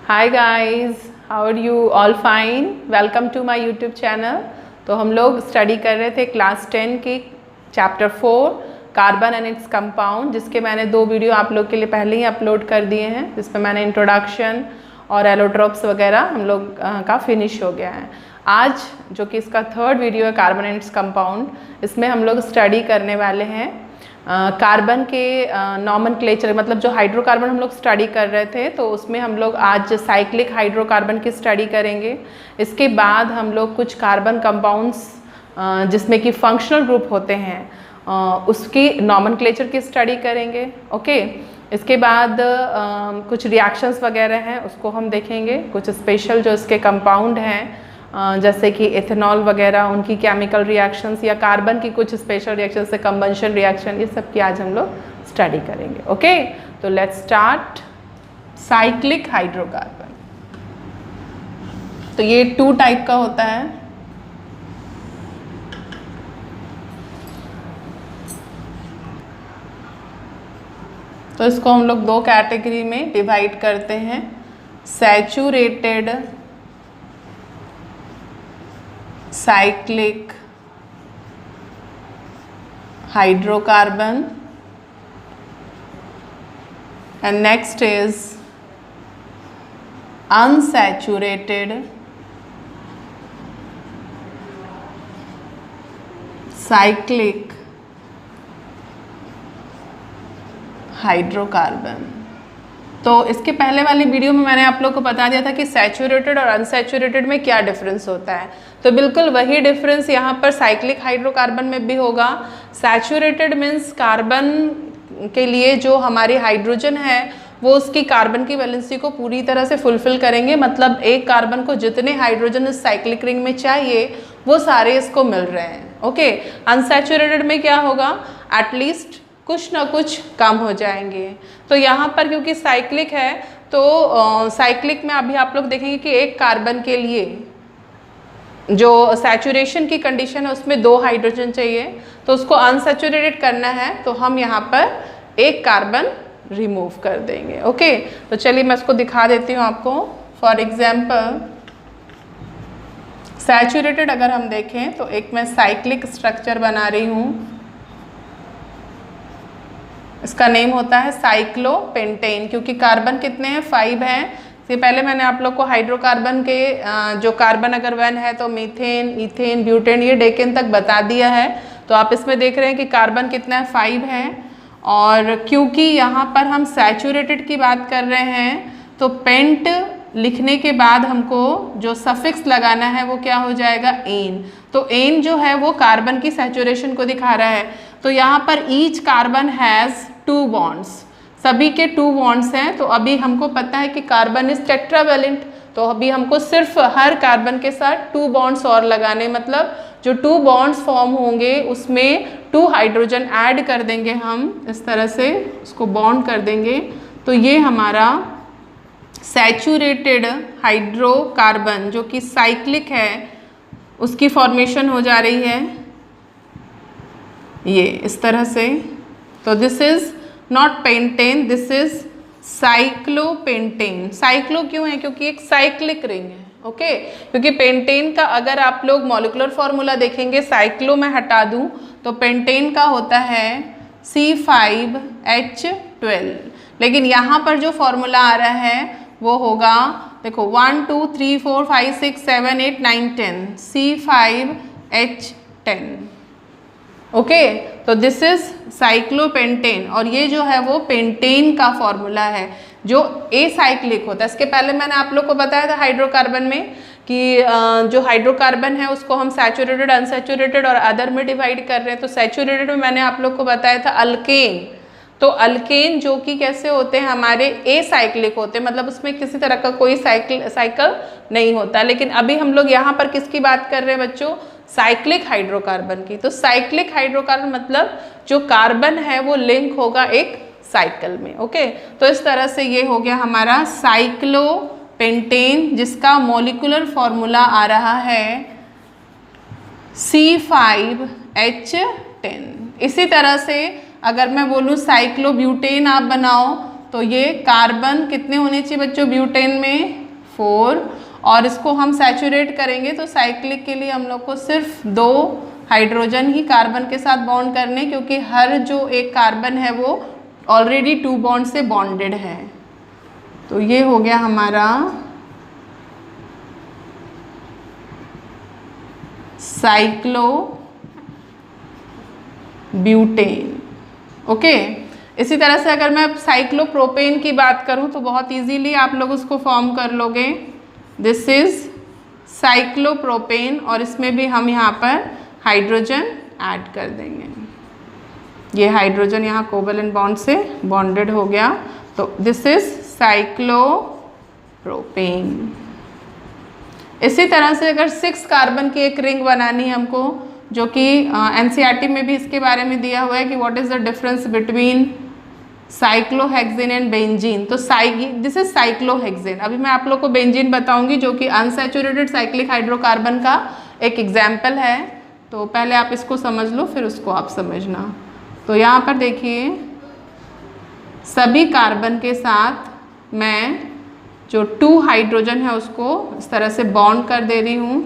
Hi guys, how are you all? Fine. Welcome to my YouTube channel. तो हम लोग study कर रहे थे क्लास 10 की chapter 4 carbon and its compound, जिसके मैंने 2 वीडियो आप लोग के लिए पहले ही अपलोड कर दिए हैं, जिसमें मैंने इंट्रोडक्शन और एलोट्रोप्स वगैरह हम लोग का फिनिश हो गया है। आज जो कि इसका 3rd वीडियो है कार्बन एंड इट्स कंपाउंड, इसमें हम लोग स्टडी करने वाले हैं कार्बन के नॉमेनक्लेचर, मतलब जो हाइड्रोकार्बन हम लोग स्टडी कर रहे थे तो उसमें हम लोग आज साइक्लिक हाइड्रोकार्बन की स्टडी करेंगे। इसके बाद हम लोग कुछ कार्बन कंपाउंड्स जिसमें कि फंक्शनल ग्रुप होते हैं उसकी नॉमेनक्लेचर की स्टडी करेंगे। ओके, इसके बाद कुछ रिएक्शंस वगैरह हैं उसको हम देखेंगे। कुछ स्पेशल जो इसके कंपाउंड हैं जैसे कि इथेनॉल वगैरह, उनकी केमिकल रिएक्शंस या कार्बन की कुछ स्पेशल रिएक्शन से कंबंशन रिएक्शन, ये सब की आज हम लोग स्टडी करेंगे। ओके, तो लेट्स स्टार्ट साइक्लिक हाइड्रोकार्बन। तो ये 2 टाइप का होता है। तो इसको हम लोग 2 कैटेगरी में डिवाइड करते हैं, saturated cyclic hydrocarbon and next is unsaturated cyclic hydrocarbon. तो इसके पहले वाली वीडियो में मैंने आप लोग को बता दिया था कि सैचुरेटेड और अनसैचुरेटेड में क्या डिफरेंस होता है। तो बिल्कुल वही डिफरेंस यहाँ पर साइक्लिक हाइड्रोकार्बन में भी होगा। सैचुरेटेड मीन्स कार्बन के लिए जो हमारी हाइड्रोजन है वो उसकी कार्बन की वैलेंसी को पूरी तरह से फुलफिल करेंगे, मतलब एक कार्बन को जितने हाइड्रोजन इस साइक्लिक रिंग में चाहिए वो सारे इसको मिल रहे हैं। ओके, अनसैचुरेटेड में क्या होगा, एटलीस्ट कुछ ना कुछ कम हो जाएंगे। तो यहाँ पर क्योंकि साइक्लिक है तो साइक्लिक में अभी आप लोग देखेंगे कि एक कार्बन के लिए जो सैचुरेशन की कंडीशन है उसमें 2 हाइड्रोजन चाहिए, तो उसको अनसैचुरेटेड करना है तो हम यहाँ पर एक कार्बन रिमूव कर देंगे। ओके, तो चलिए मैं इसको दिखा देती हूँ आपको। फॉर एग्जाम्पल सैचुरेटेड अगर हम देखें तो एक मैं साइक्लिक स्ट्रक्चर बना रही हूँ, इसका नेम होता है साइक्लोपेंटेन, क्योंकि कार्बन कितने हैं, 5 हैं। इससे पहले मैंने आप लोग को हाइड्रोकार्बन के जो कार्बन अगर 1 है तो मीथेन, इथेन, ब्यूटेन, ये डेकेन तक बता दिया है। तो आप इसमें देख रहे हैं कि कार्बन कितना है, 5 है। और क्योंकि यहाँ पर हम सैचुरेटेड की बात कर रहे हैं तो पेंट लिखने के बाद हमको जो सफिक्स लगाना है वो क्या हो जाएगा, एन। तो एन जो है वो कार्बन की सैचुरेशन को दिखा रहा है। तो यहाँ पर ईच कार्बन हैज़ 2 बॉन्ड्स, सभी के 2 बॉन्ड्स हैं। तो अभी हमको पता है कि कार्बन इज टेट्रावेलेंट, तो अभी हमको सिर्फ हर कार्बन के साथ 2 बॉन्ड्स और लगाने, मतलब जो 2 बॉन्ड्स फॉर्म होंगे उसमें 2 हाइड्रोजन ऐड कर देंगे हम, इस तरह से उसको बॉन्ड कर देंगे। तो ये हमारा सैचुरेटेड हाइड्रोकार्बन जो कि साइक्लिक है उसकी फॉर्मेशन हो जा रही है ये इस तरह से। तो this is not pentane, this is cyclopentane. Cyclo क्यों है, क्योंकि एक साइक्लिक रिंग है। ओके, क्योंकि पेंटेन का अगर आप लोग मॉलिक्यूलर फॉर्मूला देखेंगे, साइक्लो में हटा दूं तो पेंटेन का होता है C5H12, लेकिन यहाँ पर जो फॉर्मूला आ रहा है वो होगा, देखो 1 2 3 4 5 6 7 8 9 10, C5H10। ओके, तो दिस इज साइक्लोपेंटेन और ये जो है वो पेंटेन का फॉर्मूला है जो एसाइक्लिक होता है। इसके पहले मैंने आप लोग को बताया था हाइड्रोकार्बन में कि जो हाइड्रोकार्बन है उसको हम सैचुरेटेड, अनसैचुरेटेड और अदर में डिवाइड कर रहे हैं। तो सैचुरेटेड में मैंने आप लोग को बताया था अल्केन। तो अल्केन जो कि कैसे होते हैं, हमारे एसाइक्लिक होते हैं, मतलब उसमें किसी तरह का कोई साइकिल नहीं होता। लेकिन अभी हम लोग यहाँ पर किसकी बात कर रहे हैं बच्चों, साइक्लिक हाइड्रोकार्बन की। तो साइक्लिक हाइड्रोकार्बन मतलब जो कार्बन है वो लिंक होगा एक साइकिल में। ओके, तो इस तरह से ये हो गया हमारा साइक्लोपेंटेन, जिसका मॉलिक्यूलर फॉर्मूला आ रहा है C5H10। इसी तरह से अगर मैं बोलूँ साइक्लोब्यूटेन आप बनाओ तो ये कार्बन कितने होने चाहिए बच्चों ब्यूटेन में 4, और इसको हम सैचुरेट करेंगे तो साइक्लिक के लिए हम लोग को सिर्फ 2 हाइड्रोजन ही कार्बन के साथ बॉन्ड करने, क्योंकि हर जो एक कार्बन है वो ऑलरेडी 2 बॉन्ड से बॉन्डेड है। तो ये हो गया हमारा साइक्लो ब्यूटेन। ओके, इसी तरह से अगर मैं साइक्लोप्रोपेन की बात करूं तो बहुत इजीली आप लोग उसको फॉर्म कर लोगे। दिस इज साइक्लोप्रोपेन, और इसमें भी हम यहाँ पर हाइड्रोजन ऐड कर देंगे। ये हाइड्रोजन यहाँ कोवैलेंट बॉन्ड से बॉन्डेड हो गया, तो दिस इज साइक्लोप्रोपेन। इसी तरह से अगर 6 कार्बन की एक रिंग बनानी है हमको, जो कि एनसीईआरटी में भी इसके बारे में दिया हुआ है कि what is the difference between cyclohexane and benzene, तो दिस इज साइक्लोहेक्सेन। अभी मैं आप लोग को बेंजीन बताऊंगी जो कि अनसैचुरेटेड साइक्लिक हाइड्रोकार्बन का एक एग्जाम्पल है। तो पहले आप इसको समझ लो फिर उसको आप समझना। तो यहाँ पर देखिए सभी कार्बन के साथ मैं जो 2 हाइड्रोजन है उसको इस तरह से बॉन्ड कर दे रही हूँ,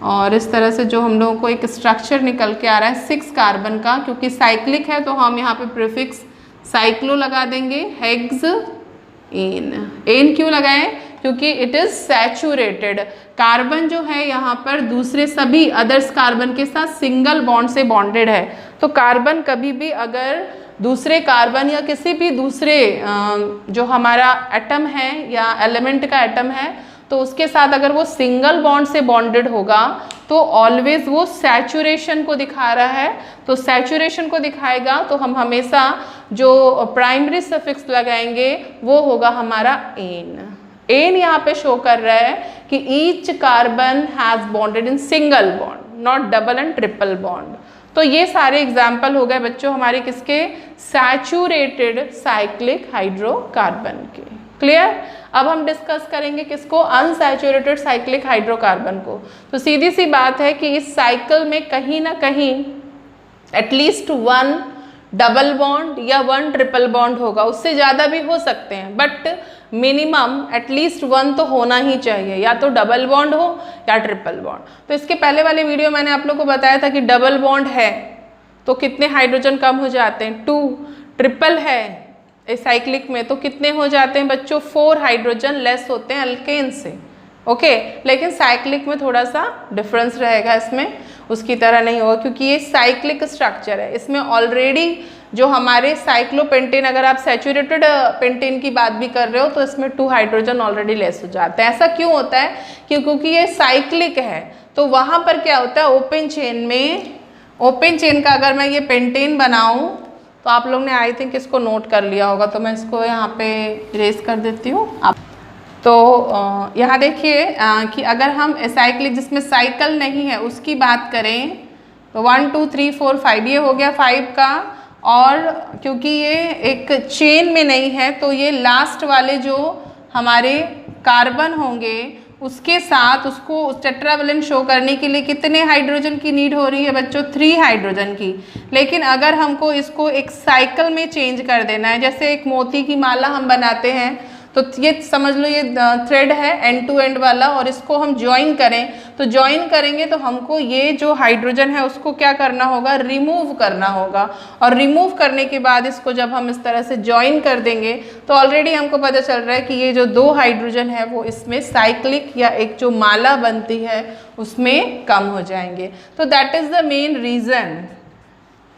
और इस तरह से जो हम लोगों को एक स्ट्रक्चर निकल के आ रहा है 6 कार्बन का। क्योंकि साइक्लिक है तो हम यहाँ पे प्रीफिक्स साइक्लो लगा देंगे, हेक्स एन क्यों लगाएं? क्योंकि इट इज सैचुरेटेड। कार्बन जो है यहाँ पर दूसरे सभी अदर्स कार्बन के साथ सिंगल बॉन्ड से बॉन्डेड है। तो कार्बन कभी भी अगर दूसरे कार्बन या किसी भी दूसरे जो हमारा एटम है या एलिमेंट का एटम है तो उसके साथ अगर वो सिंगल बॉन्ड से बॉन्डेड होगा तो ऑलवेज वो सैचुरेशन को दिखा रहा है। तो सैचुरेशन को दिखाएगा तो हम हमेशा जो प्राइमरी सफिक्स लगाएंगे वो होगा हमारा एन। एन यहाँ पे शो कर रहा है कि each carbon has bonded in single bond, not double and triple bond. तो ये सारे एग्जाम्पल हो गए बच्चों हमारे किसके? सैचुरेटेड साइक्लिक हाइड्रोकार्बन के। क्लियर? अब हम डिस्कस करेंगे किसको? अनसैचुरेटेड साइक्लिक हाइड्रोकार्बन को। तो सीधी सी बात है कि इस साइकिल में कहीं ना कहीं एटलीस्ट 1 डबल बॉन्ड या 1 ट्रिपल बॉन्ड होगा, उससे ज़्यादा भी हो सकते हैं, बट मिनिमम एटलीस्ट 1 तो होना ही चाहिए, या तो डबल बॉन्ड हो या ट्रिपल बॉन्ड। तो इसके पहले वाले वीडियो मैंने आप लोग को बताया था कि डबल बॉन्ड है तो कितने हाइड्रोजन कम हो जाते हैं? 2। ट्रिपल है साइक्लिक में तो कितने हो जाते हैं बच्चों? 4 हाइड्रोजन लेस होते हैं अल्केन से। ओके, लेकिन साइक्लिक में थोड़ा सा डिफरेंस रहेगा, इसमें उसकी तरह नहीं होगा क्योंकि ये साइक्लिक स्ट्रक्चर है। इसमें ऑलरेडी जो हमारे साइक्लोपेंटेन, अगर आप सैचुरेटेड पेंटेन की बात भी कर रहे हो तो इसमें 2 हाइड्रोजन ऑलरेडी लेस हो जाते हैं। ऐसा क्यों होता है? क्योंकि ये साइक्लिक है तो वहाँ पर क्या होता है, ओपन चेन में, ओपन चेन का अगर मैं ये पेंटेन बनाऊँ तो आप लोग ने आई थिंक इसको नोट कर लिया होगा, तो मैं इसको यहाँ पे इरेज कर देती हूँ। तो यहाँ देखिए कि अगर हम साइक्लिक जिसमें साइकिल नहीं है उसकी बात करें तो 1 2 3 4 5 ये हो गया 5 का, और क्योंकि ये एक चेन में नहीं है तो ये लास्ट वाले जो हमारे कार्बन होंगे उसके साथ उसको टेट्रावेलेंट शो करने के लिए कितने हाइड्रोजन की नीड हो रही है बच्चों? 3 हाइड्रोजन की। लेकिन अगर हमको इसको एक साइकिल में चेंज कर देना है, जैसे एक मोती की माला हम बनाते हैं तो ये समझ लो ये थ्रेड है एंड टू एंड वाला, और इसको हम ज्वाइन करें तो ज्वाइन करेंगे तो हमको ये जो हाइड्रोजन है उसको क्या करना होगा? रिमूव करना होगा। और रिमूव करने के बाद इसको जब हम इस तरह से ज्वाइन कर देंगे तो ऑलरेडी हमको पता चल रहा है कि ये जो 2 हाइड्रोजन है वो इसमें साइक्लिक या एक जो माला बनती है उसमें कम हो जाएंगे। तो that is the main reason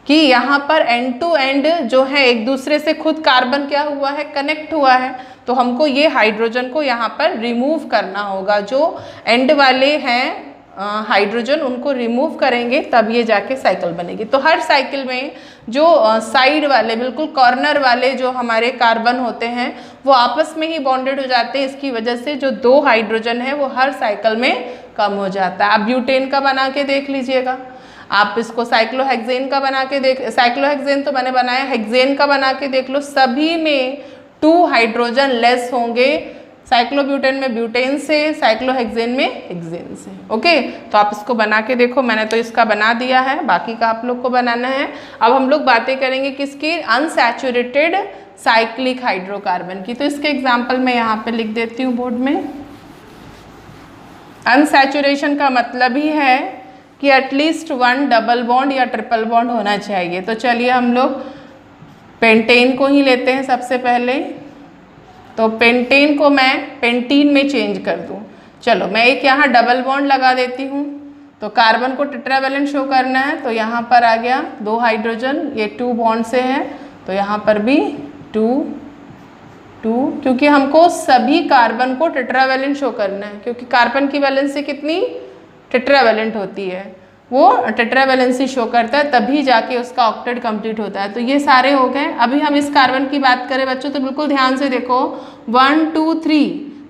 कि यहाँ पर एंड टू एंड जो है एक दूसरे से खुद कार्बन क्या हुआ है? कनेक्ट हुआ है। तो हमको ये हाइड्रोजन को यहाँ पर रिमूव करना होगा। जो एंड वाले हैं हाइड्रोजन उनको रिमूव करेंगे तब ये जाके साइकिल बनेगी। तो हर साइकिल में जो साइड वाले बिल्कुल कॉर्नर वाले जो हमारे कार्बन होते हैं वो आपस में ही बॉन्डेड हो जाते हैं। इसकी वजह से जो 2 हाइड्रोजन है वो हर साइकिल में कम हो जाता है। आप ब्यूटेन का बना के देख लीजिएगा, आप इसको साइक्लोहेक्सेन का बना के देख, साइक्लोहेक्सेन तो मैंने बनाया, हेक्सेन का बना के देख लो, सभी में 2 हाइड्रोजन लेस होंगे साइक्लोब्यूटेन में ब्यूटेन से, साइक्लोहेक्सेन में हेक्सेन से। ओके, तो आप इसको बना के देखो, मैंने तो इसका बना दिया है, बाकी का आप लोग को बनाना है। अब हम लोग बातें करेंगे किसकी, अनसैचुरेटेड साइक्लिक हाइड्रोकार्बन की। तो इसके एग्जाम्पल मैं यहाँ पे लिख देती हूँ बोर्ड में। अनसैचुरेशन का मतलब ही है कि एटलीस्ट 1 डबल बॉन्ड या ट्रिपल बॉन्ड होना चाहिए। तो चलिए हम लोग पेंटेन को ही लेते हैं सबसे पहले। तो पेंटेन को मैं पेंटीन में चेंज कर दूं। चलो मैं एक यहाँ डबल बॉन्ड लगा देती हूँ। तो कार्बन को टेट्रावैलेंट शो करना है, तो यहाँ पर आ गया 2 हाइड्रोजन, ये 2 बॉन्ड से है, तो यहाँ पर भी 2 2, क्योंकि हमको सभी कार्बन को टेट्रावैलेंट शो करना है, क्योंकि कार्बन की वैलेंसी कितनी, टेट्रावैलेंट होती है, वो टेट्रावैलेंसी शो करता है, तभी जाके उसका ऑक्टेट कंप्लीट होता है। तो ये सारे हो गए। अभी हम इस कार्बन की बात करें बच्चों, तो बिल्कुल ध्यान से देखो, 1 2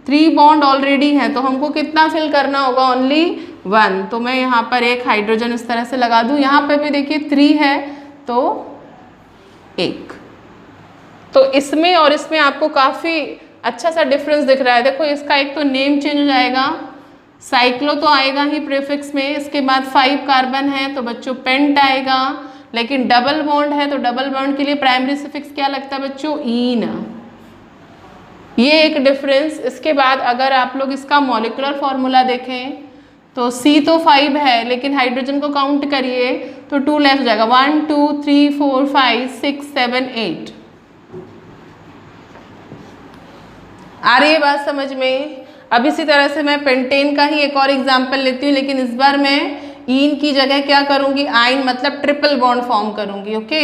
3 बॉन्ड ऑलरेडी हैं, तो हमको कितना फिल करना होगा, ओनली 1। तो मैं यहाँ पर एक हाइड्रोजन इस तरह से लगा दूँ। यहाँ पर भी देखिए 3 है, तो 1। तो इसमें और इसमें आपको काफ़ी अच्छा सा डिफरेंस दिख रहा है। देखो इसका एक तो नेम चेंज हो जाएगा, साइक्लो तो आएगा ही प्रीफिक्स में, इसके बाद 5 कार्बन है तो बच्चों पेंट आएगा, लेकिन डबल बॉन्ड है तो डबल बॉन्ड के लिए प्राइमरी सफिक्स क्या लगता है बच्चों, ईन। ये एक डिफरेंस। इसके बाद अगर आप लोग इसका मॉलिक्यूलर फॉर्मूला देखें तो C तो 5 है, लेकिन हाइड्रोजन को काउंट करिए तो 2 लेस हो जाएगा, 1 2 3 4 5 6 7 8। आ रही है बात समझ में। अब इसी तरह से मैं पेंटेन का ही एक और एग्जाम्पल लेती हूँ, लेकिन इस बार मैं ईन की जगह क्या करूँगी, आइन मतलब ट्रिपल बॉन्ड फॉर्म करूँगी। ओके,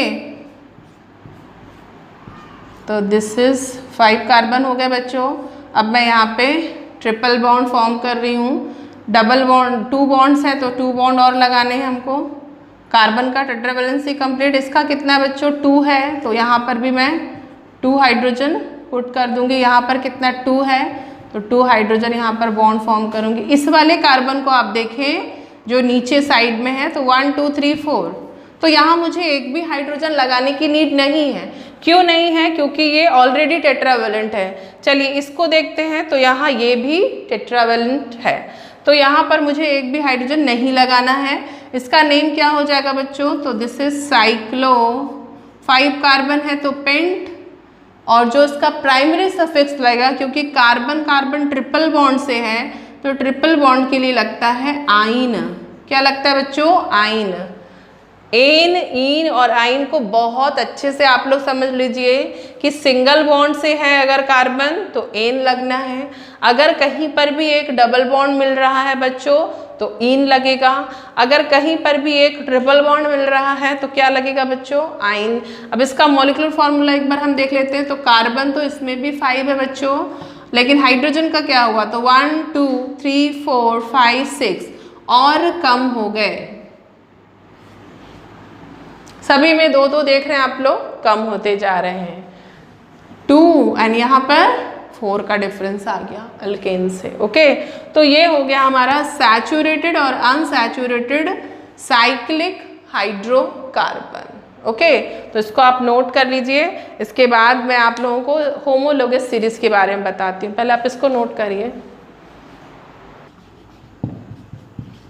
तो दिस इज 5 कार्बन हो गए बच्चों। अब मैं यहाँ पे ट्रिपल बॉन्ड फॉर्म कर रही हूँ। डबल बॉन्ड 2 बॉन्ड्स हैं तो 2 बॉन्ड और लगाने हैं हमको। कार्बन का टेट्रावैलेंसी कंप्लीट, इसका कितना बच्चों 2 है, तो यहाँ पर भी मैं 2 हाइड्रोजन पुट कर दूंगी। यहाँ पर कितना 2 है, तो 2 हाइड्रोजन यहाँ पर बॉन्ड फॉर्म करूंगी। इस वाले कार्बन को आप देखें जो नीचे साइड में है, तो 1 2 3 4, तो यहाँ मुझे एक भी हाइड्रोजन लगाने की नीड नहीं है। क्यों नहीं है, क्योंकि ये ऑलरेडी टेट्रावैलेंट है। चलिए इसको देखते हैं, तो यहाँ ये भी टेट्रावैलेंट है, तो यहाँ पर मुझे एक भी हाइड्रोजन नहीं लगाना है। इसका नेम क्या हो जाएगा बच्चों, तो दिस इज साइक्लो। 5 कार्बन है तो पेंट, और जो इसका प्राइमरी सफिक्स लगेगा, क्योंकि कार्बन कार्बन ट्रिपल बॉन्ड से है, तो ट्रिपल बॉन्ड के लिए लगता है आइन। क्या लगता है बच्चों, आइन। एन, ईन और आइन को बहुत अच्छे से आप लोग समझ लीजिए कि सिंगल बॉन्ड से है अगर कार्बन तो एन लगना है, अगर कहीं पर भी एक डबल बॉन्ड मिल रहा है बच्चों तो ईन लगेगा, अगर कहीं पर भी एक ट्रिपल बॉन्ड मिल रहा है तो क्या लगेगा बच्चों, आइन। अब इसका मॉलिक्यूलर फॉर्मूला एक बार हम देख लेते हैं। तो कार्बन तो इसमें भी 5 है बच्चों, लेकिन हाइड्रोजन का क्या हुआ, तो 1 2 3 4 5 6 और कम हो गए, सभी में 2 2 देख रहे हैं आप लोग, कम होते जा रहे हैं। 2 एंड यहाँ पर 4 का डिफरेंस आ गया अल्केन से। ओके, तो ये हो गया हमारा सैचुरेटेड और अनसैचुरेटेड साइक्लिक हाइड्रोकार्बन। ओके, तो इसको आप नोट कर लीजिए। इसके बाद मैं आप लोगों को होमोलोगस सीरीज के बारे में बताती हूँ, पहले आप इसको नोट करिए।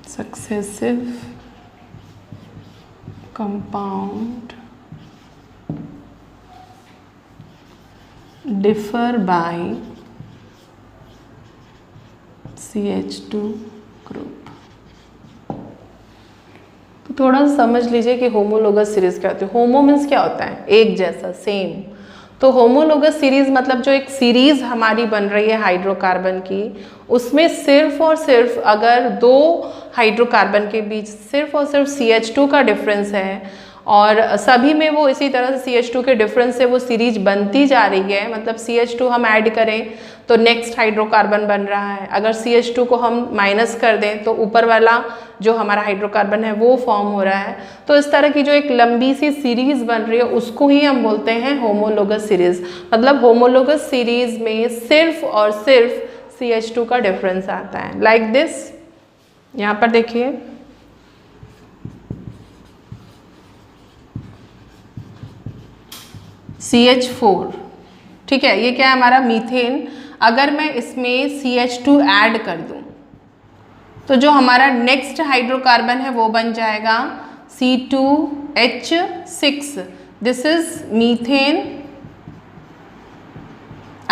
Successive compound differ by CH2 group. तो थोड़ा सा समझ लीजिए कि होमोलोगस सीरीज क्या होती है। होमो मीन्स क्या होता है, एक जैसा, सेम। तो होमोलोगस सीरीज मतलब जो एक सीरीज हमारी बन रही है हाइड्रोकार्बन की, उसमें सिर्फ और सिर्फ अगर 2 हाइड्रोकार्बन के बीच सिर्फ और सिर्फ CH2 का डिफरेंस है और सभी में वो इसी तरह से CH2 के डिफरेंस से वो सीरीज बनती जा रही है, मतलब CH2 हम ऐड करें तो नेक्स्ट हाइड्रोकार्बन बन रहा है, अगर CH2 को हम माइनस कर दें तो ऊपर वाला जो हमारा हाइड्रोकार्बन है वो फॉर्म हो रहा है। तो इस तरह की जो एक लंबी सी सीरीज बन रही है उसको ही हम बोलते हैं होमोलोगस सीरीज। मतलब होमोलोगस सीरीज में सिर्फ और सिर्फ CH2 का डिफरेंस आता है, लाइक दिस। यहाँ पर देखिए, CH4, ठीक है, ये क्या है हमारा मीथेन। अगर मैं इसमें CH2 ऐड कर दूं तो जो हमारा नेक्स्ट हाइड्रोकार्बन है वो बन जाएगा C2H6। This is methane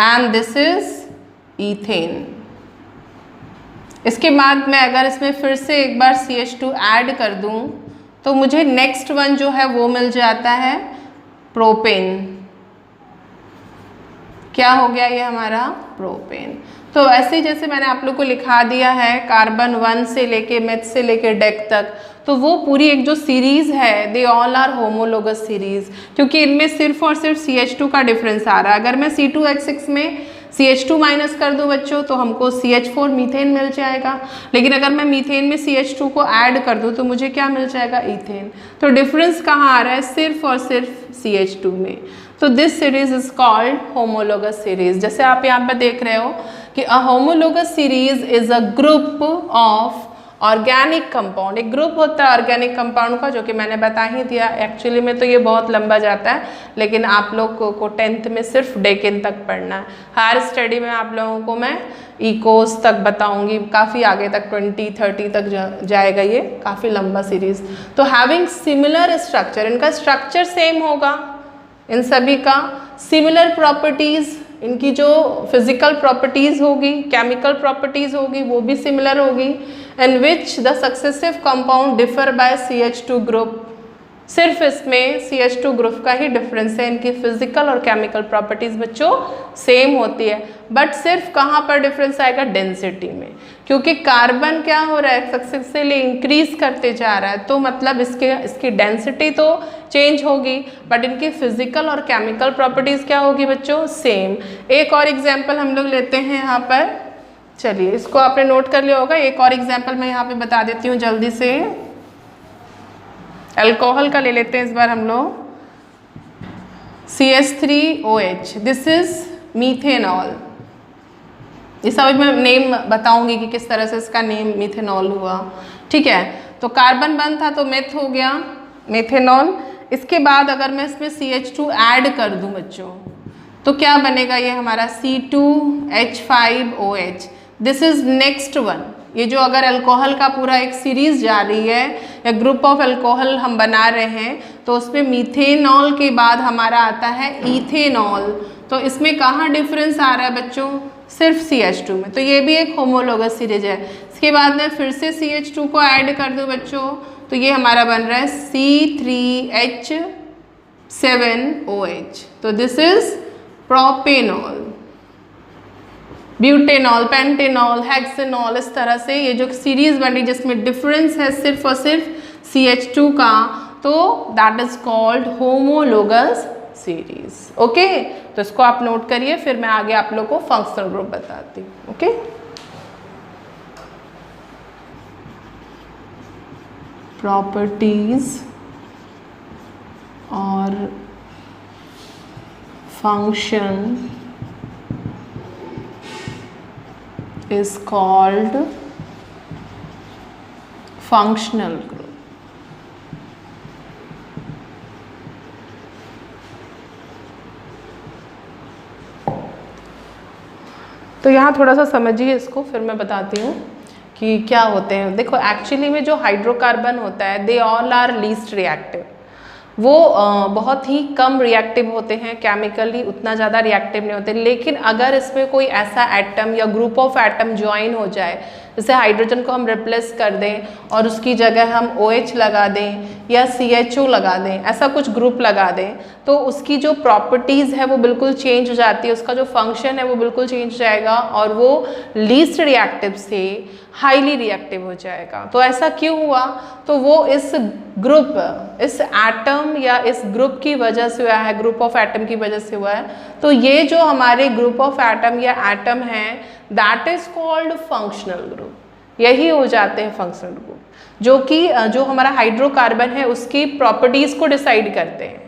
and this is ethane. इसके बाद मैं अगर इसमें फिर से एक बार CH2 ऐड कर दूं तो मुझे नेक्स्ट वन जो है वो मिल जाता है प्रोपेन। क्या हो गया ये हमारा प्रोपेन। तो ऐसे जैसे मैंने आप लोग को लिखा दिया है कार्बन 1 से लेके मेथ से लेके डेक तक, तो वो पूरी एक जो सीरीज है they all are homologous series, क्योंकि इनमें सिर्फ और सिर्फ CH2 का डिफरेंस आ रहा है। अगर मैं C2H6 में CH2 माइनस कर दूं बच्चों तो हमको CH4 मीथेन मिल जाएगा, लेकिन अगर मैं मीथेन में CH2 को ऐड कर दूं तो मुझे क्या मिल जाएगा, ईथेन। तो डिफरेंस कहाँ आ रहा है, सिर्फ और सिर्फ CH2 में। तो this series is called homologous series. जैसे आप यहाँ पे देख रहे हो कि a homologous series is a group of organic compound. एक ग्रुप होता है ऑर्गेनिक कंपाउंड का, जो कि मैंने बता ही दिया। एक्चुअली में तो ये बहुत लंबा जाता है, लेकिन आप लोग को 10th में सिर्फ डेकेन तक पढ़ना है। हायर स्टडी में आप लोगों को मैं इकोस तक बताऊंगी, काफ़ी आगे तक 20-30 तक जाएगा ये, काफ़ी लंबा सीरीज। तो हैविंग सिमिलर स्ट्रक्चर, इनका स्ट्रक्चर सेम होगा, इन सभी का सिमिलर प्रॉपर्टीज़, इनकी जो फिजिकल प्रॉपर्टीज़ होगी, केमिकल प्रॉपर्टीज़ होगी, वो भी सिमिलर होगी। In which the successive compound differ by CH2 group. सिर्फ इसमें CH2 ग्रुप का ही डिफरेंस है, इनकी फिजिकल और केमिकल प्रॉपर्टीज़ बच्चों सेम होती है। बट सिर्फ कहाँ पर डिफरेंस आएगा, डेंसिटी में, क्योंकि कार्बन क्या हो रहा है, सक्सेसफुली इंक्रीज करते जा रहा है, तो मतलब इसकी डेंसिटी तो चेंज होगी, बट इनकी फिजिकल और केमिकल प्रॉपर्टीज़ क्या होगी बच्चों, सेम। एक और एग्जाम्पल हम लोग लेते हैं यहाँ पर, चलिए इसको आपने नोट कर लिया होगा। एक और एग्जाम्पल मैं यहाँ पे बता देती हूँ जल्दी से। अल्कोहल का ले लेते हैं इस बार हम लोग, CH3OH, दिस इज मीथेनॉल। ये सब मैं नेम बताऊंगी कि किस तरह से इसका नेम मीथेनॉल हुआ, ठीक है। तो कार्बन बन था तो मेथ हो गया मेथेनॉल। इसके बाद अगर मैं इसमें CH2 ऐड कर दूं बच्चों तो क्या बनेगा, ये हमारा C2H5OH। This is next one. ये जो अगर अल्कोहल का पूरा एक सीरीज जा रही है या ग्रुप ऑफ अल्कोहल हम बना रहे हैं, तो उसमें मीथेनॉल के बाद हमारा आता है इथेनॉल। तो इसमें कहाँ डिफरेंस आ रहा है बच्चों, सिर्फ CH2 में। तो ये भी एक होमोलोगस सीरीज है। इसके बाद में फिर से CH2 को ऐड कर दूं बच्चों तो ये हमारा बन रहा है C3H7OH। तो this is propanol. Butanol, pentanol, hexanol, इस तरह से ये जो सीरीज बनी जिसमें डिफरेंस है सिर्फ और सिर्फ CH2 का, तो that is called homologous series. Okay, तो इसको आप नोट करिए, फिर मैं आगे आप लोग को फंक्शनल ग्रुप बताती हूँ। ओके, प्रॉपर्टीज और function is called functional group। तो यहाँ थोड़ा सा समझिए इसको, फिर मैं बताती हूँ कि क्या होते हैं। देखो एक्चुअली में जो हाइड्रोकार्बन होता है they all are least reactive. वो बहुत ही कम रिएक्टिव होते हैं, केमिकली उतना ज़्यादा रिएक्टिव नहीं होते। लेकिन अगर इसमें कोई ऐसा एटम या ग्रुप ऑफ एटम ज्वाइन हो जाए, जैसे हाइड्रोजन को हम रिप्लेस कर दें और उसकी जगह हम OH लगा दें या CHO लगा दें, ऐसा कुछ ग्रुप लगा दें, तो उसकी जो प्रॉपर्टीज़ है वो बिल्कुल चेंज हो जाती है, उसका जो फंक्शन है वो बिल्कुल चेंज हो जाएगा और वो लीस्ट रिएक्टिव से हाईली रिएक्टिव हो जाएगा। तो ऐसा क्यों हुआ, तो वो इस ग्रुप, इस एटम या इस ग्रुप की वजह से हुआ है, ग्रुप ऑफ एटम की वजह से हुआ है। तो ये जो हमारे ग्रुप ऑफ एटम या एटम हैं that is called functional group. यही हो जाते हैं फंक्शनल ग्रुप, जो कि जो हमारा हाइड्रोकार्बन है उसकी प्रॉपर्टीज़ को डिसाइड करते हैं।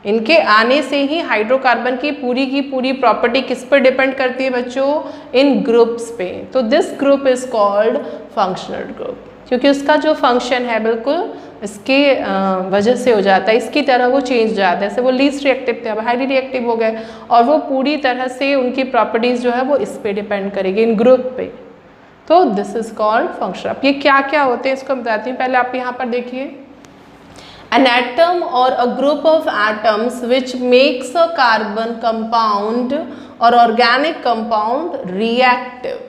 इनके आने से ही हाइड्रोकार्बन की पूरी प्रॉपर्टी किस पर डिपेंड करती है बच्चों, इन ग्रुप्स पे। तो this group is called functional group, क्योंकि उसका जो फंक्शन है बिल्कुल इसके वजह से हो जाता है, इसकी तरह वो चेंज हो जाता है। जैसे वो लीस्ट रिएक्टिव थे, अब हाईली रिएक्टिव हो गए, और वो पूरी तरह से उनकी प्रॉपर्टीज़ जो है वो इस पे डिपेंड करेगी, इन ग्रुप पे। तो दिस इज कॉल्ड फंक्शन। अब ये क्या क्या होते हैं इसको बताती हूँ। पहले आप यहाँ पर देखिए, an atom or a group of atoms which makes a carbon compound or organic compound reactive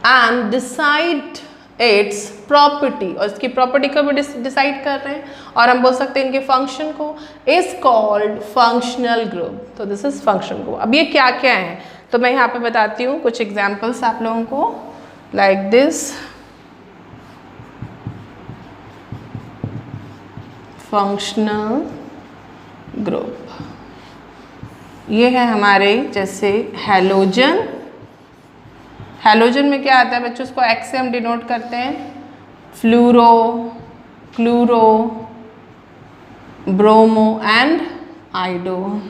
and decide its property, और इसकी प्रॉपर्टी को भी डिसाइड कर रहे हैं, और हम बोल सकते हैं इनके फंक्शन को, इज कॉल्ड फंक्शनल ग्रुप। तो दिस इज फंक्शनल ग्रुप। अब ये क्या क्या है तो मैं यहाँ पे बताती हूँ कुछ एग्जाम्पल्स आप लोगों को, लाइक दिस फंक्शनल ग्रुप। ये है हमारे जैसे हैलोजन। हैलोजन में क्या आता है बच्चों, उसको एक्स से हम डिनोट करते हैं, फ्लूरो, क्लूरो, ब्रोमो एंड आइडो।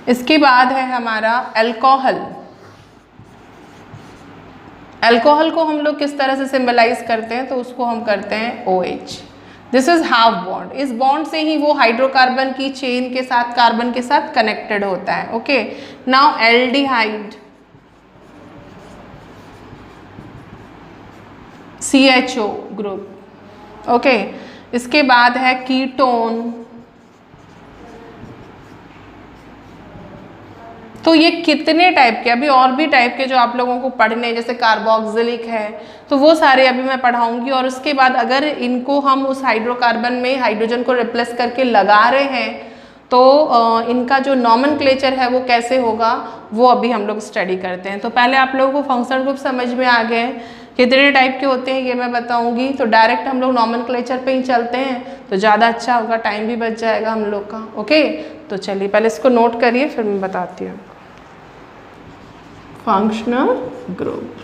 इसके बाद है हमारा अल्कोहल। अल्कोहल को हम लोग किस तरह से सिंबलाइज करते हैं, तो उसको हम करते हैं OH। This is half bond. इस बॉन्ड से ही वो हाइड्रोकार्बन की चेन के साथ, कार्बन के साथ कनेक्टेड होता है। Okay, now aldehyde, CHO group. Okay, इसके बाद है कीटोन। तो ये कितने टाइप के, अभी और भी टाइप के जो आप लोगों को पढ़ने, जैसे कार्बोक्सिलिक है, तो वो सारे अभी मैं पढ़ाऊंगी। और उसके बाद अगर इनको हम उस हाइड्रोकार्बन में हाइड्रोजन को रिप्लेस करके लगा रहे हैं तो इनका जो नॉमेनक्लेचर है वो कैसे होगा, वो अभी हम लोग स्टडी करते हैं। तो पहले आप लोगों को फंक्शनल ग्रुप समझ में आ गए, कितने टाइप के होते हैं ये मैं बताऊंगी। तो डायरेक्ट हम लोग नॉमेनक्लेचर पे ही चलते हैं तो ज़्यादा अच्छा होगा, टाइम भी बच जाएगा हम लोग का। ओके, तो चलिए पहले इसको नोट करिए, फिर मैं बताती हूँ। Functional group,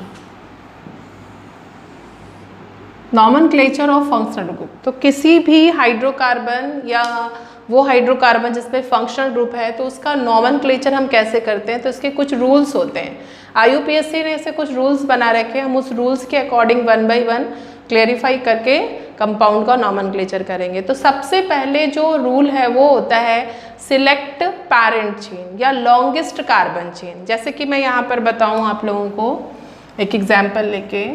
nomenclature of functional group. तो किसी भी हाइड्रोकार्बन या वो हाइड्रोकार्बन जिसपे फंक्शनल ग्रुप है, तो उसका नॉमेनक्लेचर हम कैसे करते हैं, तो इसके कुछ रूल्स होते हैं। IUPAC ने ऐसे कुछ रूल्स बना रखे हैं, हम उस रूल्स के अकॉर्डिंग 1 by 1 क्लेरिफाई करके कंपाउंड का नॉमेनक्लेचर करेंगे। तो सबसे पहले जो रूल है वो होता है सिलेक्ट पैरेंट चेन या लॉन्गेस्ट कार्बन चेन। जैसे कि मैं यहाँ पर बताऊँ आप लोगों को एक एग्जाम्पल लेके,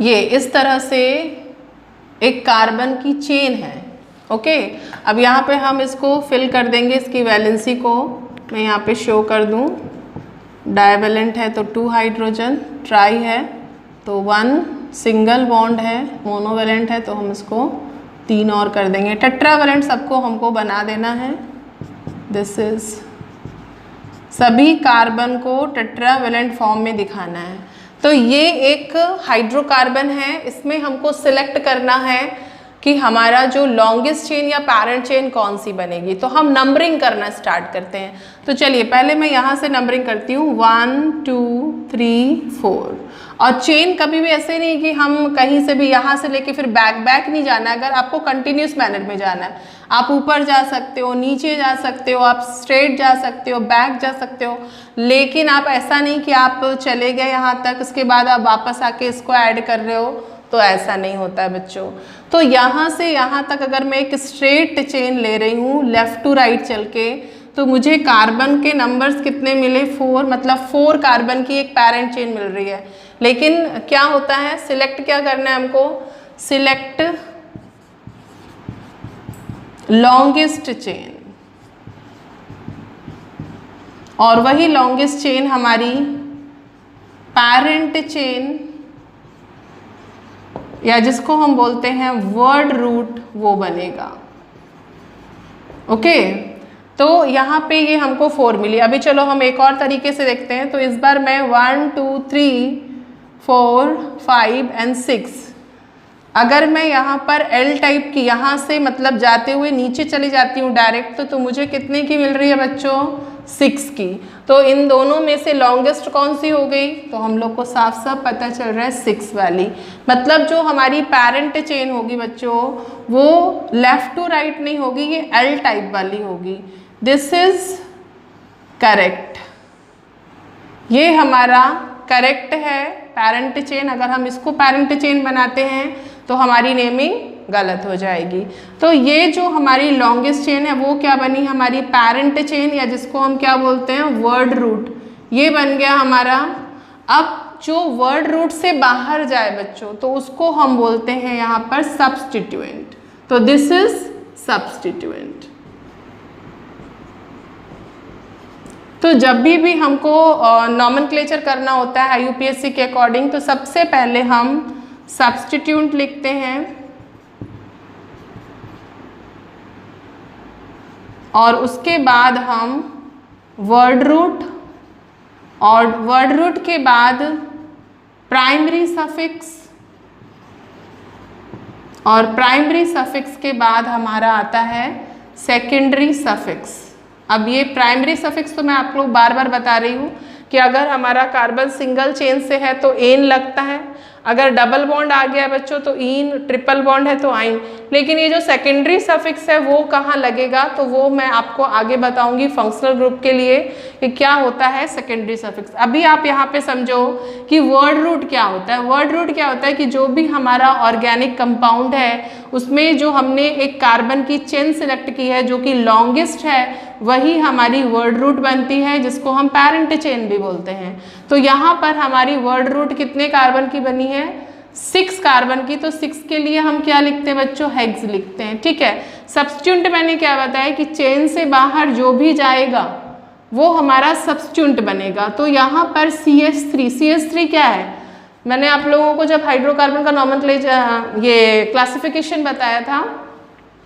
ये इस तरह से एक कार्बन की चेन है। ओके, अब यहाँ पे हम इसको फिल कर देंगे, इसकी वैलेंसी को मैं यहाँ पे शो कर दूँ। डाइवेलेंट है तो 2 हाइड्रोजन, ट्राई है तो 1 सिंगल बॉन्ड है, मोनोवेलेंट है तो हम इसको 3 और कर देंगे। टेट्रावेलेंट सबको हमको बना देना है। दिस इज, सभी कार्बन को टेट्रावेलेंट फॉर्म में दिखाना है। तो ये एक हाइड्रोकार्बन है, इसमें हमको सिलेक्ट करना है कि हमारा जो लॉन्गेस्ट चेन या पैरेंट चेन कौन सी बनेगी। तो हम नंबरिंग करना स्टार्ट करते हैं। तो चलिए पहले मैं यहाँ से नंबरिंग करती हूँ, 1 2 3 4। और चेन कभी भी ऐसे नहीं कि हम कहीं से भी यहाँ से लेके फिर बैक नहीं जाना है। अगर आपको कंटिन्यूस मैनर में जाना है, आप ऊपर जा सकते हो, नीचे जा सकते हो, आप स्ट्रेट जा सकते हो, बैक जा सकते हो, लेकिन आप ऐसा नहीं कि आप चले गए यहाँ तक, उसके बाद आप वापस आके इसको ऐड कर रहे हो, तो ऐसा नहीं होता है बच्चों। तो यहाँ से यहाँ तक अगर मैं एक स्ट्रेट चेन ले रही हूँ लेफ़्ट टू राइट चल के, तो मुझे कार्बन के नंबर्स कितने मिले, 4, मतलब 4 कार्बन की एक पैरेंट चेन मिल रही है। लेकिन क्या होता है, सिलेक्ट क्या करना है हमको, सिलेक्ट लॉन्गेस्ट चेन, और वही लॉन्गेस्ट चेन हमारी पैरेंट चेन या जिसको हम बोलते हैं वर्ड रूट, वो बनेगा। ओके, तो यहाँ पे ये हमको 4 मिली। अभी चलो हम एक और तरीके से देखते हैं। तो इस बार मैं 1 2 3 4 5 एंड 6, अगर मैं यहाँ पर L टाइप की यहाँ से मतलब जाते हुए नीचे चली जाती हूँ डायरेक्ट, तो मुझे कितने की मिल रही है बच्चों, 6 की। तो इन दोनों में से लॉन्गेस्ट कौन सी हो गई, तो हम लोग को साफ साफ पता चल रहा है 6 वाली। मतलब जो हमारी पैरेंट चेन होगी बच्चों, वो लेफ्ट टू राइट नहीं होगी, ये L टाइप वाली होगी। This is correct. ये हमारा करेक्ट है पेरेंट चेन। अगर हम इसको पेरेंट चेन बनाते हैं तो हमारी नेमिंग गलत हो जाएगी। तो ये जो हमारी लॉन्गेस्ट चेन है वो क्या बनी, हमारी पेरेंट चेन, या जिसको हम क्या बोलते हैं वर्ड रूट, ये बन गया हमारा। अब जो वर्ड रूट से बाहर जाए बच्चों तो उसको हम बोलते हैं यहाँ पर सब्स्टिट्यूएंट। तो दिस इज सब्स्टिट्यूएंट। तो जब भी हमको नॉमेनक्लेचर करना होता है यूपीएससी के अकॉर्डिंग, तो सबसे पहले हम सब्स्टिट्यूएंट लिखते हैं और उसके बाद हम वर्ड रूट, और वर्ड रूट के बाद प्राइमरी सफिक्स, और प्राइमरी सफिक्स के बाद हमारा आता है सेकेंडरी सफिक्स। अब ये प्राइमरी सफिक्स तो मैं आप लोग बार बार बता रही हूँ कि अगर हमारा कार्बन सिंगल चेन से है तो एन लगता है, अगर डबल बॉन्ड आ गया बच्चों तो इन, ट्रिपल बॉन्ड है तो आइन। लेकिन ये जो सेकेंडरी सफिक्स है वो कहाँ लगेगा, तो वो मैं आपको आगे बताऊंगी फंक्शनल ग्रुप के लिए कि क्या होता है सेकेंडरी सफिक्स। अभी आप यहाँ पे समझो कि वर्ड रूट क्या होता है। वर्ड रूट क्या होता है कि जो भी हमारा ऑर्गेनिक कंपाउंड है उसमें जो हमने एक कार्बन की चेन सिलेक्ट की है जो कि लॉन्गेस्ट है, वही हमारी वर्ड रूट बनती है, जिसको हम पेरेंट चेन भी बोलते हैं। तो यहाँ पर हमारी वर्ड रूट कितने कार्बन की बनी है, 6 कार्बन की। तो 6 के लिए हम क्या लिखते हैं बच्चों, हेक्स लिखते हैं। ठीक है। सब्स्टिट्यूएंट मैंने क्या बताया कि चेन से बाहर जो भी जाएगा वो हमारा सब्स्टिट्यूएंट बनेगा। तो यहाँ पर CH3 क्या है, मैंने आप लोगों को जब हाइड्रोकार्बन का नॉमेनक्लेचर ये क्लासिफिकेशन बताया था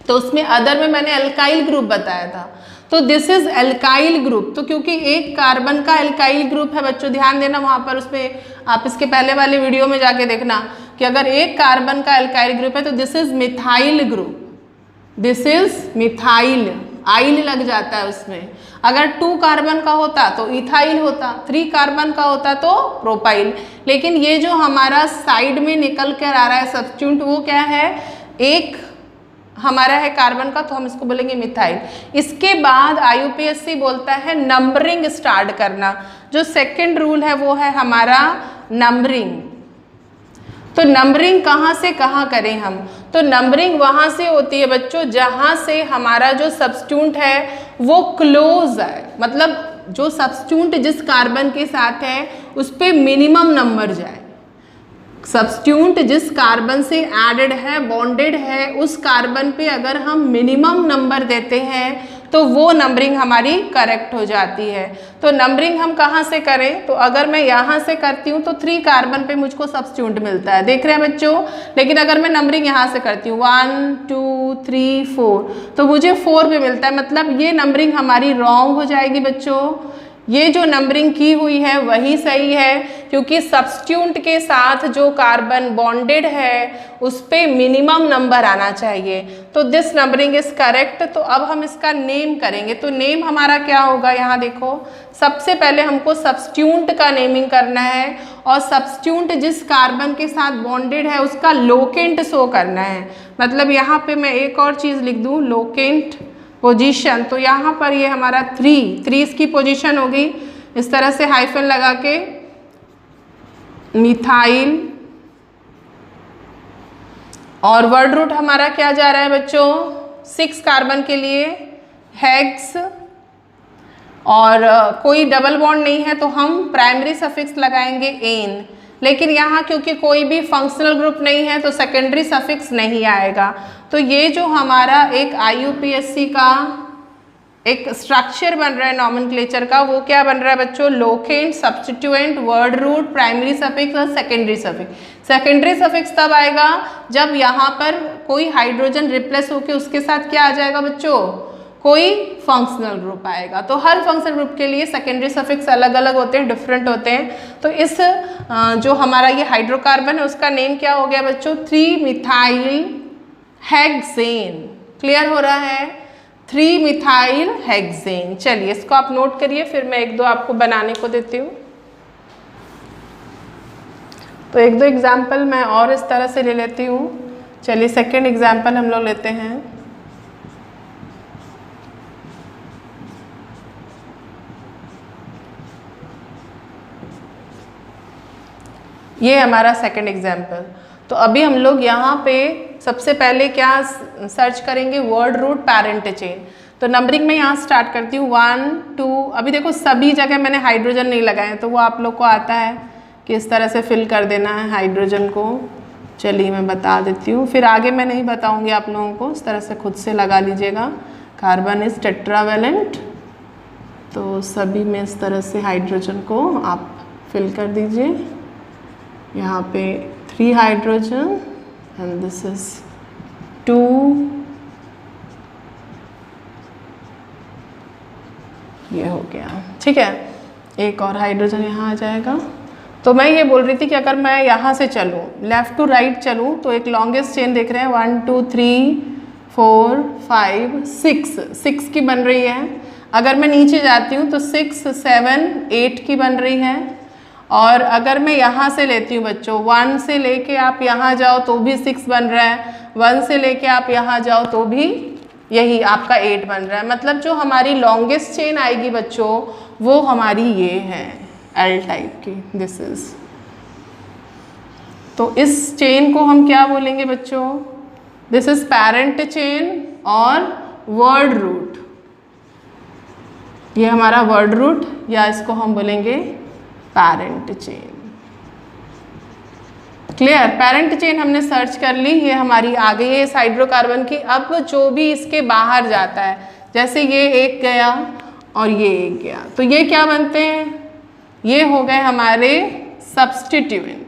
तो उसमें अदर में मैंने एल्काइल ग्रुप बताया था। तो दिस इज एल्काइल ग्रुप। तो क्योंकि एक कार्बन का एल्काइल ग्रुप है बच्चों, ध्यान देना वहाँ पर, उसमें आप इसके पहले वाले वीडियो में जाके देखना कि अगर एक कार्बन का एल्काइल ग्रुप है तो this is methyl group, this is methyl, yl लग जाता है उसमें। अगर 2 कार्बन का होता तो इथाइल होता, 3 कार्बन का होता तो प्रोपाइल। लेकिन ये जो हमारा साइड में निकल कर आ रहा है सब्स्टिट्यूएंट वो क्या है, एक हमारा है कार्बन का, तो हम इसको बोलेंगे मिथाइल। इसके बाद IUPAC बोलता है नंबरिंग स्टार्ट करना। जो सेकंड रूल है वो है हमारा नंबरिंग। तो नंबरिंग कहाँ से कहाँ करें हम, तो नंबरिंग वहाँ से होती है बच्चों जहाँ से हमारा जो सब्स्टिट्यूएंट है वो क्लोज है, मतलब जो सब्स्टिट्यूएंट जिस कार्बन के साथ है उस पर मिनिमम नंबर जाए। सब्स्टिट्यूएंट जिस कार्बन से एडेड है, बॉन्डेड है, उस कार्बन पे अगर हम मिनिमम नंबर देते हैं तो वो नंबरिंग हमारी करेक्ट हो जाती है। तो नंबरिंग हम कहाँ से करें, तो अगर मैं यहाँ से करती हूँ तो 3 कार्बन पे मुझको सब्स्टिट्यूएंट मिलता है, देख रहे हैं बच्चों। लेकिन अगर मैं नंबरिंग यहाँ से करती हूँ 1 2 3 4 तो मुझे 4 पे मिलता है, मतलब ये नंबरिंग हमारी रॉन्ग हो जाएगी बच्चों। ये जो नंबरिंग की हुई है वही सही है, क्योंकि सब्स्टिट्यूएंट के साथ जो कार्बन बॉन्डेड है उस पर मिनिमम नंबर आना चाहिए। तो दिस नंबरिंग इज करेक्ट। तो अब हम इसका नेम करेंगे। तो नेम हमारा क्या होगा, यहाँ देखो, सबसे पहले हमको सब्स्टिट्यूएंट का नेमिंग करना है और सब्स्टिट्यूएंट जिस कार्बन के साथ बॉन्डेड है उसका लोकेंट शो करना है। मतलब यहाँ पे मैं एक और चीज़ लिख दूँ, लोकेंट पोजीशन। तो यहाँ पर ये हमारा 3 इसकी पोजीशन होगी, इस तरह से हाइफन लगा के मिथाइल। और वर्ड रूट हमारा क्या जा रहा है बच्चों, 6 कार्बन के लिए हेक्स, और कोई डबल बॉन्ड नहीं है तो हम प्राइमरी सफिक्स लगाएंगे एन। लेकिन यहाँ क्योंकि कोई भी फंक्शनल ग्रुप नहीं है तो सेकेंडरी सफिक्स नहीं आएगा। तो ये जो हमारा एक IUPAC का एक स्ट्रक्चर बन रहा है नॉमेनक्लेचर का, वो क्या बन रहा है बच्चों, locant, substituent, word root, primary suffix और सेकेंडरी सफिक्स। सेकेंडरी सफिक्स तब आएगा जब यहाँ पर कोई हाइड्रोजन रिप्लेस होके उसके साथ क्या आ जाएगा बच्चों, कोई फंक्शनल ग्रुप आएगा। तो हर फंक्शनल ग्रुप के लिए सेकेंडरी सफिक्स अलग अलग होते हैं, डिफरेंट होते हैं। तो इस जो हमारा ये हाइड्रोकार्बन है उसका नेम क्या हो गया बच्चों, 3 मिथाइल हेक्सेन। क्लियर हो रहा है, 3 मिथाइल हेक्सेन। चलिए इसको आप नोट करिए, फिर मैं 1-2 आपको बनाने को देती हूँ। तो 1-2 एग्जाम्पल मैं और इस तरह से ले लेती हूँ। चलिए सेकेंड एग्जाम्पल हम लोग लेते हैं। ये हमारा सेकंड एग्जाम्पल। तो अभी हम लोग यहाँ पे सबसे पहले क्या सर्च करेंगे, वर्ड रूट पैरेंट चेन। तो नंबरिंग में यहाँ स्टार्ट करती हूँ 1 2। अभी देखो सभी जगह मैंने हाइड्रोजन नहीं लगाए, तो वो आप लोग को आता है कि इस तरह से फिल कर देना है हाइड्रोजन को। चलिए मैं बता देती हूँ, फिर आगे मैं नहीं बताऊँगी आप लोगों को, इस तरह से खुद से लगा लीजिएगा। कार्बन इज टेट्रावेलेंट, तो सभी में इस तरह से हाइड्रोजन को आप फिल कर दीजिए। यहाँ पे 3 हाइड्रोजन एंड दिस इज 2, ये हो गया, ठीक है। एक और हाइड्रोजन यहाँ आ जाएगा। तो मैं ये बोल रही थी कि अगर मैं यहाँ से चलूँ, लेफ़्ट टू राइट चलूँ, तो एक लॉन्गेस्ट चेन देख रहे हैं 1 2 3 4 5 6 की बन रही है। अगर मैं नीचे जाती हूँ तो 6 7 8 की बन रही है। और अगर मैं यहाँ से लेती हूँ बच्चों, 1 से लेके आप यहाँ जाओ तो भी 6 बन रहा है, 1 से लेके आप यहाँ जाओ तो भी यही आपका 8 बन रहा है। मतलब जो हमारी लॉन्गेस्ट चेन आएगी बच्चों, वो हमारी ये है एल टाइप की, दिस इज। तो इस चेन को हम क्या बोलेंगे बच्चों, दिस इज पैरेंट चेन और वर्ड रूट। ये हमारा वर्ड रूट, या इसको हम बोलेंगे parent chain. Clear, parent chain हमने सर्च कर ली, ये हमारी आ गई है इस हाइड्रोकार्बन की। अब जो भी इसके बाहर जाता है, जैसे ये एक गया और ये एक गया, तो ये क्या बनते हैं, ये हो गए हमारे सब्स्टिट्यूएंट।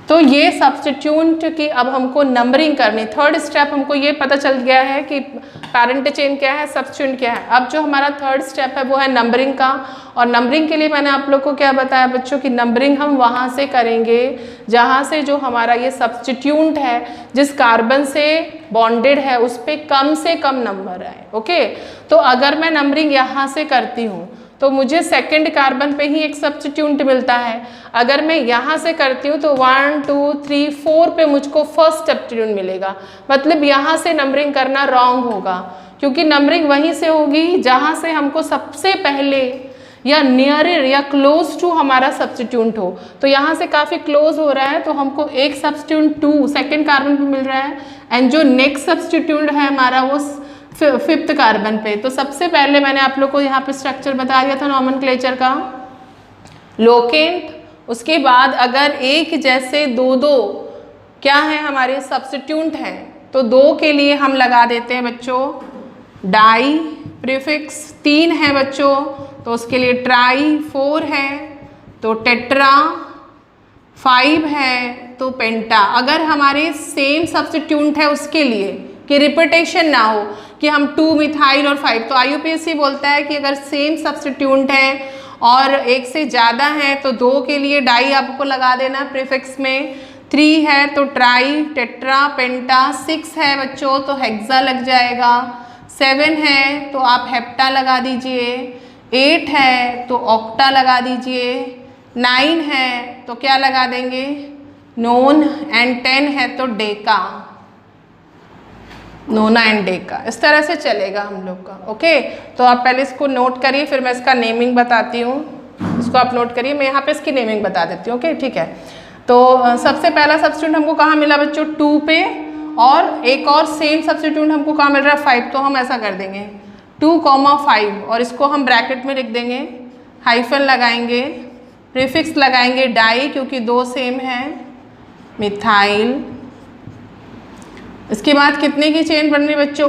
तो ये सब्स्टिट्यूएंट की अब हमको नंबरिंग करनी। थर्ड स्टेप हमको ये पता चल गया है कि पैरेंट चेन क्या है, सब्स्टिट्यूएंट क्या है। अब जो हमारा थर्ड स्टेप है वो है नंबरिंग का। और नंबरिंग के लिए मैंने आप लोग को क्या बताया बच्चों की नंबरिंग हम वहाँ से करेंगे जहाँ से जो हमारा ये सब्स्टिट्यूएंट है, जिस कार्बन से बॉन्डेड है, उस पर कम से कम नंबर आए। ओके, तो अगर मैं नंबरिंग यहाँ से करती हूँ तो मुझे सेकंड कार्बन पे ही एक सब्स्टिट्यूएंट मिलता है। अगर मैं यहाँ से करती हूँ तो 1 2 3 4 पे मुझको फर्स्ट सब्स्टिट्यूएंट मिलेगा। मतलब यहाँ से नंबरिंग करना रॉन्ग होगा, क्योंकि नंबरिंग वहीं से होगी जहाँ से हमको सबसे पहले या नियरर या क्लोज टू हमारा सब्स्टिट्यूएंट हो। तो यहाँ से काफ़ी क्लोज हो रहा है, तो हमको एक सब्स्टिट्यूएंट 2 सेकेंड कार्बन पे मिल रहा है, एंड जो नेक्स्ट सब्स्टिट्यूएंट है हमारा वो 5th कार्बन पे। तो सबसे पहले मैंने आप लोग को यहाँ पे स्ट्रक्चर बता दिया था नॉमेनक्लेचर का, लोकेंट। उसके बाद अगर एक जैसे दो दो क्या है हमारे सब्स्टिट्यूएंट हैं, तो 2 के लिए हम लगा देते हैं बच्चों डाई प्रीफिक्स। 3 है बच्चों तो उसके लिए ट्राई, 4 है तो टेट्रा, 5 है तो पेंटा। अगर हमारे सेम सब्स्टिट्यूएंट है उसके लिए कि रिपीटेशन ना हो कि हम 2 मिथाइल और 5, तो IUPAC बोलता है कि अगर सेम सब्स्टिट्यूएंट है और एक से ज़्यादा है तो 2 के लिए डाई आपको लगा देना प्रीफिक्स में। 3 है तो ट्राई, टेट्रा, पेंटा। 6 है बच्चों तो हेक्सा लग जाएगा। 7 है तो आप हेप्टा लगा दीजिए। 8 है तो ऑक्टा लगा दीजिए। 9 है तो क्या लगा देंगे, नोन। एंड 10 है तो डेका, नोना एंड डेका। इस तरह से चलेगा हम लोग का। ओके, तो आप पहले इसको नोट करिए, फिर मैं इसका नेमिंग बताती हूँ। इसको आप नोट करिए, मैं यहाँ पे इसकी नेमिंग बता देती हूँ। ओके, ठीक है। तो सबसे पहला सब्स्टिट्यूएंट हमको कहाँ मिला बच्चों, 2 पे, और एक और सेम सब्स्टिट्यूएंट हमको कहाँ मिल रहा है, 5। तो हम ऐसा कर देंगे 2,5 और इसको हम ब्रैकेट में लिख देंगे, हाइफन लगाएंगे, प्रीफिक्स लगाएंगे डाई क्योंकि 2 सेम है, मिथाइल। इसके बाद कितने की चेन बन रही बच्चों,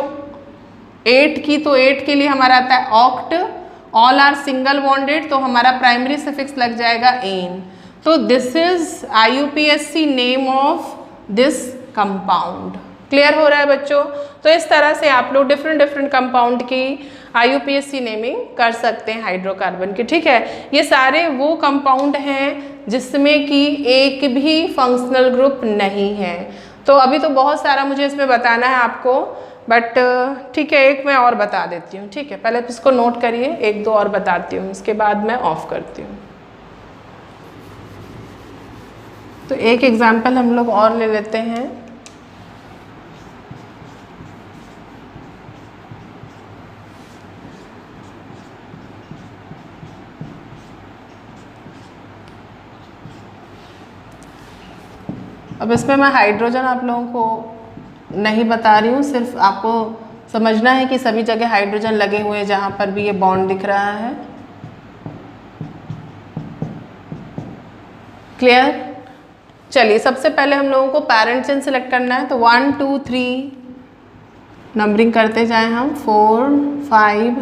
8 की। तो 8 के लिए हमारा आता है oct, all are single bonded, तो हमारा प्राइमरी सफिक्स लग जाएगा एन। तो this is IUPAC name of this compound. Clear हो रहा है बच्चों। तो इस तरह से आप लोग डिफरेंट कंपाउंड की IUPAC नेमिंग कर सकते हैं हाइड्रोकार्बन की। ठीक है, ये सारे वो कंपाउंड हैं जिसमें कि एक भी फंक्शनल ग्रुप नहीं है। तो अभी तो बहुत सारा मुझे इसमें बताना है आपको, बट ठीक है, एक मैं और बता देती हूँ। ठीक है, पहले इसको नोट करिए, 1-2 और बताती हूँ, इसके बाद मैं ऑफ करती हूँ। तो एक एग्जाम्पल हम लोग और ले लेते हैं। अब इसमें मैं हाइड्रोजन आप लोगों को नहीं बता रही हूँ, सिर्फ आपको समझना है कि सभी जगह हाइड्रोजन लगे हुए हैं जहाँ पर भी ये बॉन्ड दिख रहा है। क्लियर? चलिए सबसे पहले हम लोगों को पैरेंट चेन सिलेक्ट करना है, तो 1 2 3 नंबरिंग करते जाएं हम, 4 5,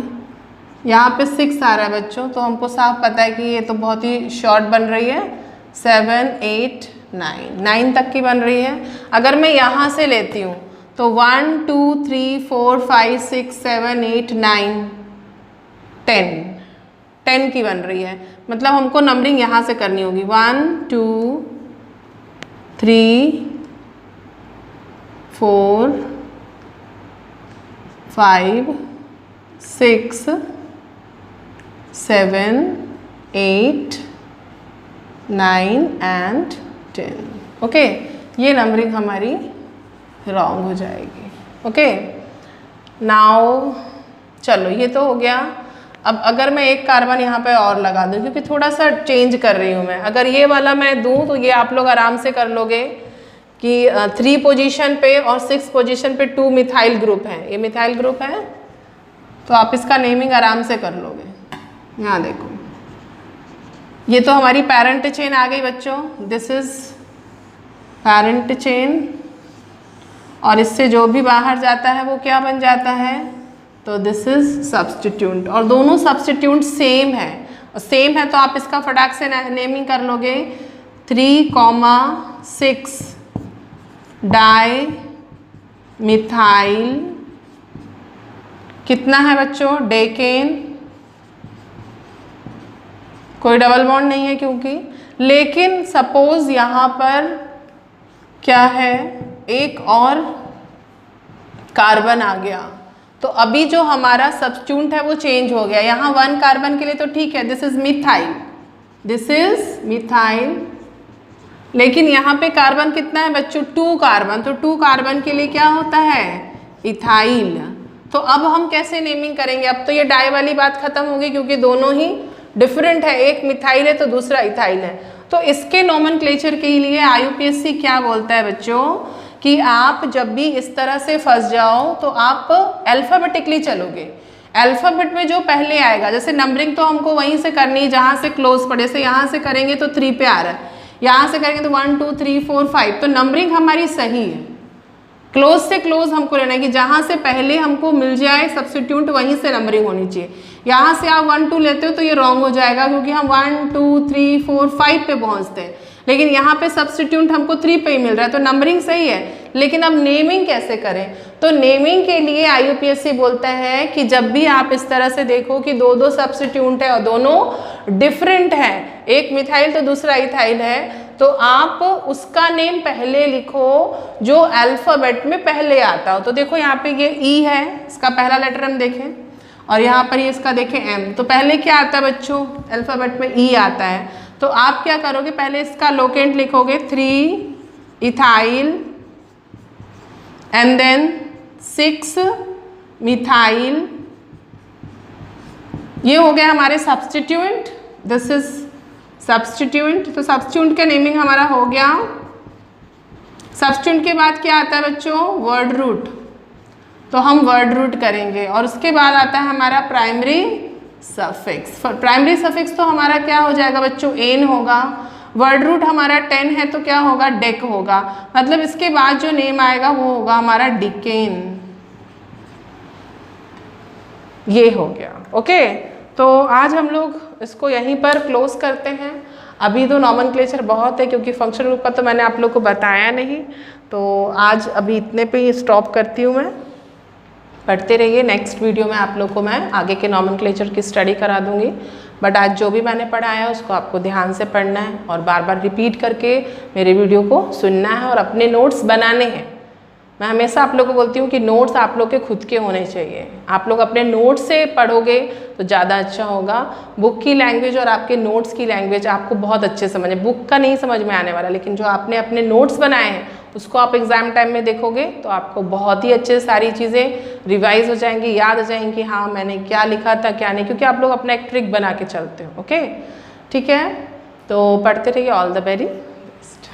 यहाँ पे 6 आ रहा है बच्चों, तो हमको साफ पता है कि ये तो बहुत ही शॉर्ट बन रही है। 7 8 9 तक की बन रही है। अगर मैं यहाँ से लेती हूँ तो 1 2 3 4 5 6 7 8 9 10 की बन रही है। मतलब हमको नंबरिंग यहाँ से करनी होगी, 1 2 3 4 5 6 7 8 9 एंड 10। ओके, ये नंबरिंग हमारी रॉन्ग हो जाएगी। ओके, नाउ चलो ये तो हो गया। अब अगर मैं एक कार्बन यहाँ पे और लगा दूँ, क्योंकि थोड़ा सा चेंज कर रही हूँ मैं, अगर ये वाला मैं दूँ तो ये आप लोग आराम से कर लोगे कि 3 पोजीशन पे और 6 पोजीशन पे 2 मिथाइल ग्रुप है, ये मिथाइल ग्रुप है, तो आप इसका नेमिंग आराम से कर लोगे। यहाँ देखो, ये तो हमारी पैरेंट चेन आ गई बच्चों, दिस इज पैरेंट चेन, और इससे जो भी बाहर जाता है वो क्या बन जाता है, तो दिस इज सब्स्टिट्यूट, और दोनों सब्स्टिट्यूट सेम है, और सेम है तो आप इसका फटाक से नेमिंग कर लोगे। 3,6 डाई मिथाइल, कितना है बच्चों, डेकेन, कोई डबल बॉन्ड नहीं है क्योंकि, लेकिन सपोज यहाँ पर क्या है, एक और कार्बन आ गया, तो अभी जो हमारा सब्स्टिट्यूट है वो चेंज हो गया। यहाँ 1 कार्बन के लिए तो ठीक है, this is methyl, this is methyl, लेकिन यहाँ पे कार्बन कितना है बच्चों, 2 कार्बन, तो 2 कार्बन के लिए क्या होता है, इथाइल। तो अब हम कैसे नेमिंग करेंगे, अब तो ये डाई वाली बात खत्म होगी क्योंकि दोनों ही डिफरेंट है, एक मिथाइल है तो दूसरा इथाइल है। तो इसके नोमेनक्लेचर के लिए IUPAC क्या बोलता है बच्चों, कि आप जब भी इस तरह से फंस जाओ तो आप अल्फ़ाबेटिकली चलोगे, अल्फ़ाबेट में जो पहले आएगा, जैसे नंबरिंग तो हमको वहीं से करनी है जहाँ से क्लोज पड़े, से यहाँ से करेंगे तो 3 पे आ रहा है, यहाँ से करेंगे तो 1 2 3 4 5, तो नंबरिंग हमारी सही है, क्लोज से क्लोज हमको लेना है कि जहाँ से पहले हमको मिल जाए सब्स्टिट्यूट वहीं से नंबरिंग होनी चाहिए। यहाँ से आप 1 2 लेते हो तो ये रॉन्ग हो जाएगा क्योंकि हम 1 2 3 4 5 पे पहुँचते हैं, लेकिन यहाँ पे सब्स्टिट्यूट हमको 3 पे ही मिल रहा है, तो नंबरिंग सही है। लेकिन अब नेमिंग कैसे करें, तो नेमिंग के लिए IUPAC बोलता है कि जब भी आप इस तरह से देखो कि 2 सब्स्टिट्यूट है और दोनों डिफरेंट है, एक मिथाइल तो दूसरा इथाइल है, तो आप उसका नेम पहले लिखो जो अल्फ़ाबेट में पहले आता हो। तो देखो यहाँ पे ये E है, इसका पहला लेटर हम देखें, और यहाँ पर ये इसका देखें M, तो पहले क्या आता है बच्चों, अल्फ़ाबेट में E आता है, तो आप क्या करोगे, पहले इसका लोकेंट लिखोगे 3 इथाइल एंड देन 6 मिथाइल, ये हो गया हमारे सब्स्टिट्यूएंट, दिस इज सब्स्टिट्यूएंट, तो सब्स्टिट्यूएंट का नेमिंग हमारा हो गया। सब्स्टिट्यूएंट के बाद क्या आता है बच्चों, वर्ड रूट, तो हम वर्ड रूट करेंगे, और उसके बाद आता है हमारा प्राइमरी सफिक्स। प्राइमरी सफिक्स तो हमारा क्या हो जाएगा बच्चों, एन होगा, वर्ड रूट हमारा 10 है तो क्या होगा, डेक होगा, मतलब इसके बाद जो नेम आएगा वो होगा हमारा डिकेन, ये हो गया। ओके, तो आज हम लोग इसको यहीं पर क्लोज करते हैं। अभी तो नॉमेनक्लेचर बहुत है क्योंकि फंक्शन ग्रुप का तो मैंने आप लोग को बताया नहीं, तो आज अभी इतने पे ही स्टॉप करती हूँ मैं। पढ़ते रहिए, नेक्स्ट वीडियो में आप लोग को मैं आगे के नॉमेनक्लेचर की स्टडी करा दूँगी, बट आज जो भी मैंने पढ़ाया है उसको आपको ध्यान से पढ़ना है और बार बार रिपीट करके मेरे वीडियो को सुनना है और अपने नोट्स बनाने हैं। मैं हमेशा आप लोग को बोलती हूँ कि नोट्स आप लोग के खुद के होने चाहिए, आप लोग अपने नोट्स से पढ़ोगे तो ज़्यादा अच्छा होगा। बुक की लैंग्वेज और आपके नोट्स की लैंग्वेज आपको बहुत अच्छे समझ है, बुक का नहीं समझ में आने वाला, लेकिन जो आपने अपने नोट्स बनाए हैं उसको आप एग्ज़ाम टाइम में देखोगे तो आपको बहुत ही अच्छे सारी चीज़ें रिवाइज हो जाएंगी, याद आ जाएंगी, हाँ मैंने क्या लिखा था क्या नहीं, क्योंकि आप लोग अपना एक ट्रिक बना के चलते हो। ओके, ठीक है, तो पढ़ते रहिए। All the very best.